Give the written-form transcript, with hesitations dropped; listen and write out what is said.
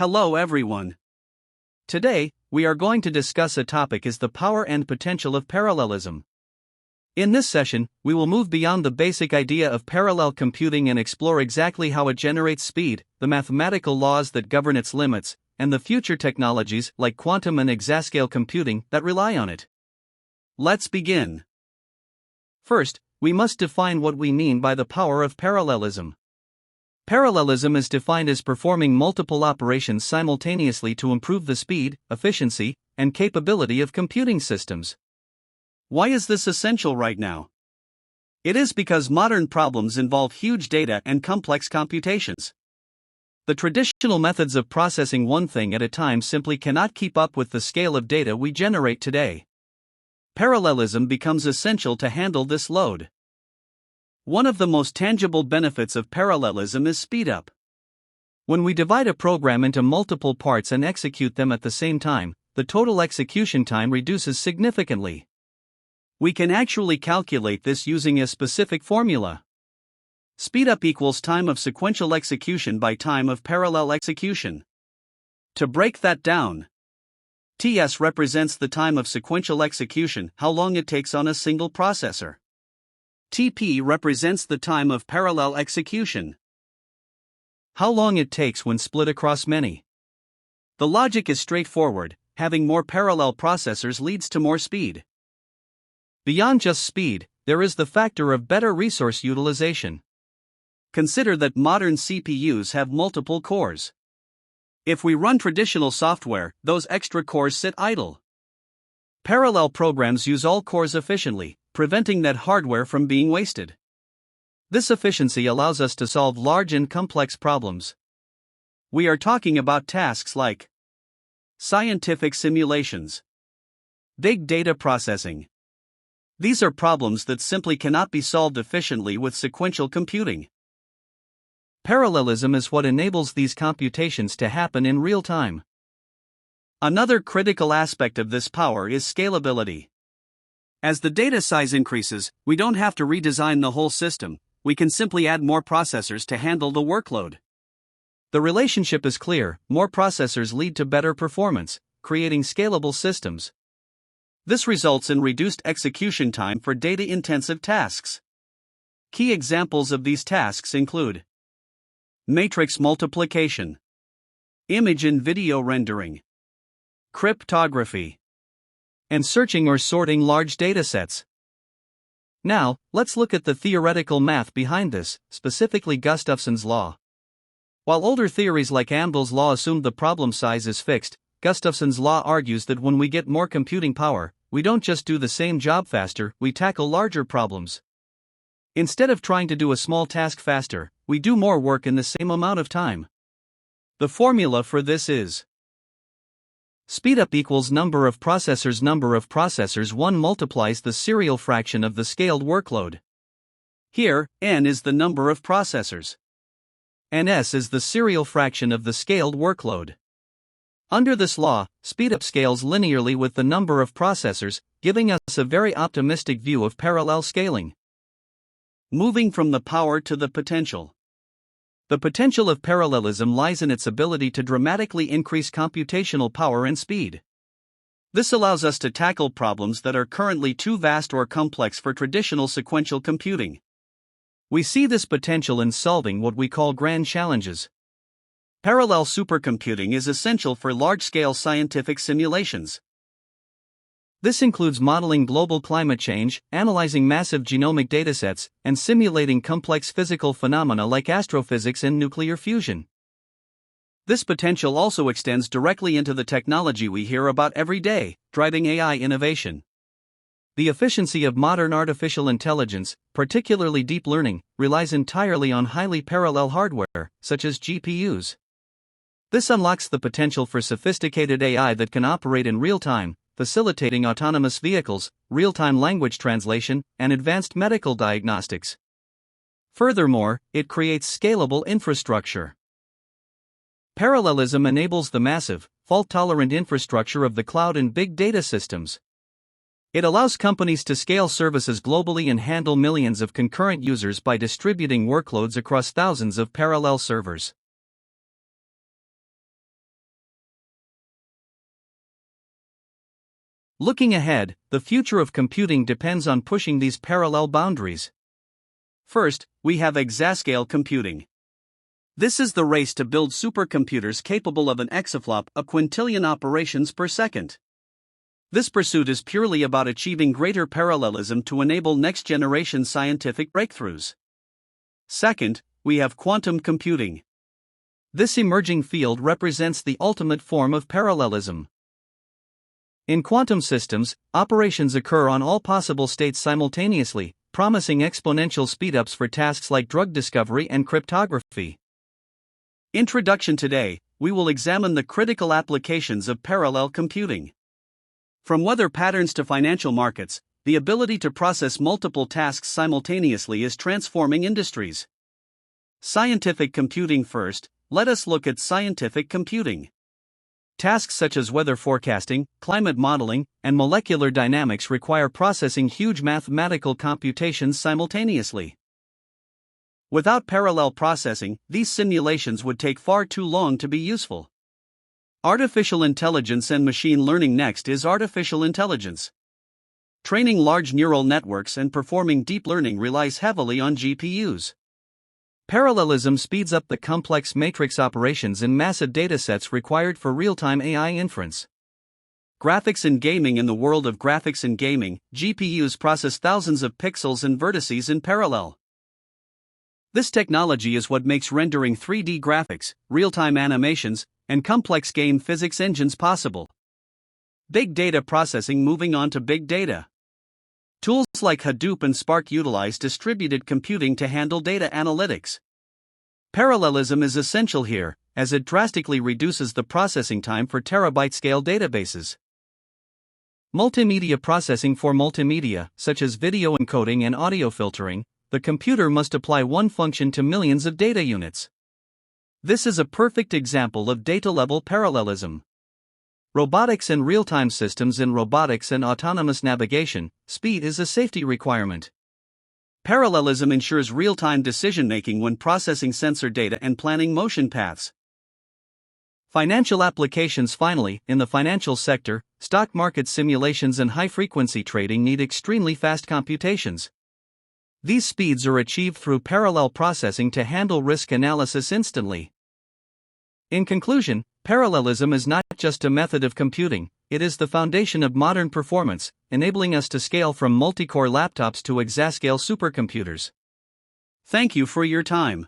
Hello everyone. Today, we are going to discuss a topic is the power and potential of parallelism. In this session, we will move beyond the basic idea of parallel computing and explore exactly how it generates speed, the mathematical laws that govern its limits, and the future technologies like quantum and exascale computing that rely on it. Let's begin. First, we must define what we mean by the power of parallelism. Parallelism is defined as performing multiple operations simultaneously to improve the speed, efficiency, and capability of computing systems. Why is this essential right now? It is because modern problems involve huge data and complex computations. The traditional methods of processing one thing at a time simply cannot keep up with the scale of data we generate today. Parallelism becomes essential to handle this load. One of the most tangible benefits of parallelism is speedup. When we divide a program into multiple parts and execute them at the same time, the total execution time reduces significantly. We can actually calculate this using a specific formula. Speedup equals time of sequential execution by time of parallel execution. To break that down, TS represents the time of sequential execution, how long it takes on a single processor. TP represents the time of parallel execution, how long it takes when split across many. The logic is straightforward: having more parallel processors leads to more speed. Beyond just speed, there is the factor of better resource utilization. Consider that modern CPUs have multiple cores. If we run traditional software, those extra cores sit idle. Parallel programs use all cores efficiently, preventing that hardware from being wasted. This efficiency allows us to solve large and complex problems. We are talking about tasks like scientific simulations, big data processing. These are problems that simply cannot be solved efficiently with sequential computing. Parallelism is what enables these computations to happen in real time. Another critical aspect of this power is scalability. As the data size increases, we don't have to redesign the whole system, we can simply add more processors to handle the workload. The relationship is clear: more processors lead to better performance, creating scalable systems. This results in reduced execution time for data-intensive tasks. Key examples of these tasks include matrix multiplication, image and video rendering, cryptography, and searching or sorting large datasets. Now, let's look at the theoretical math behind this, specifically Gustafson's law. While older theories like Amdahl's law assumed the problem size is fixed, Gustafson's law argues that when we get more computing power, we don't just do the same job faster, we tackle larger problems. Instead of trying to do a small task faster, we do more work in the same amount of time. The formula for this is speedup equals number of processors. Number of processors 1 multiplies the serial fraction of the scaled workload. Here, n is the number of processors, and s is the serial fraction of the scaled workload. Under this law, speedup scales linearly with the number of processors, giving us a very optimistic view of parallel scaling. Moving from the power to the potential. The potential of parallelism lies in its ability to dramatically increase computational power and speed. This allows us to tackle problems that are currently too vast or complex for traditional sequential computing. We see this potential in solving what we call grand challenges. Parallel supercomputing is essential for large-scale scientific simulations. This includes modeling global climate change, analyzing massive genomic datasets, and simulating complex physical phenomena like astrophysics and nuclear fusion. This potential also extends directly into the technology we hear about every day, driving AI innovation. The efficiency of modern artificial intelligence, particularly deep learning, relies entirely on highly parallel hardware, such as GPUs. This unlocks the potential for sophisticated AI that can operate in real time, facilitating autonomous vehicles, real-time language translation, and advanced medical diagnostics. Furthermore, it creates scalable infrastructure. Parallelism enables the massive, fault-tolerant infrastructure of the cloud and big data systems. It allows companies to scale services globally and handle millions of concurrent users by distributing workloads across thousands of parallel servers. Looking ahead, the future of computing depends on pushing these parallel boundaries. First, we have exascale computing. This is the race to build supercomputers capable of an exaflop, a quintillion operations per second. This pursuit is purely about achieving greater parallelism to enable next-generation scientific breakthroughs. Second, we have quantum computing. This emerging field represents the ultimate form of parallelism. In quantum systems, operations occur on all possible states simultaneously, promising exponential speedups for tasks like drug discovery and cryptography. Introduction. Today, we will examine the critical applications of parallel computing. From weather patterns to financial markets, the ability to process multiple tasks simultaneously is transforming industries. Scientific computing. First, let us look at scientific computing. Tasks such as weather forecasting, climate modeling, and molecular dynamics require processing huge mathematical computations simultaneously. Without parallel processing, these simulations would take far too long to be useful. Artificial intelligence and machine learning. Next is artificial intelligence. Training large neural networks and performing deep learning relies heavily on GPUs. Parallelism speeds up the complex matrix operations in massive datasets required for real-time AI inference. Graphics and gaming. In the world of graphics and gaming, GPUs process thousands of pixels and vertices in parallel. This technology is what makes rendering 3D graphics, real-time animations, and complex game physics engines possible. Big data processing. Moving on to big data. Tools like Hadoop and Spark utilize distributed computing to handle data analytics. Parallelism is essential here, as it drastically reduces the processing time for terabyte-scale databases. Multimedia processing. For multimedia, such as video encoding and audio filtering, the computer must apply one function to millions of data units. This is a perfect example of data-level parallelism. Robotics and real-time systems. In robotics and autonomous navigation, speed is a safety requirement. Parallelism ensures real-time decision-making when processing sensor data and planning motion paths. Financial applications. Finally, in the financial sector, stock market simulations and high-frequency trading need extremely fast computations. These speeds are achieved through parallel processing to handle risk analysis instantly. In conclusion, parallelism is not just a method of computing, it is the foundation of modern performance, enabling us to scale from multi-core laptops to exascale supercomputers. Thank you for your time.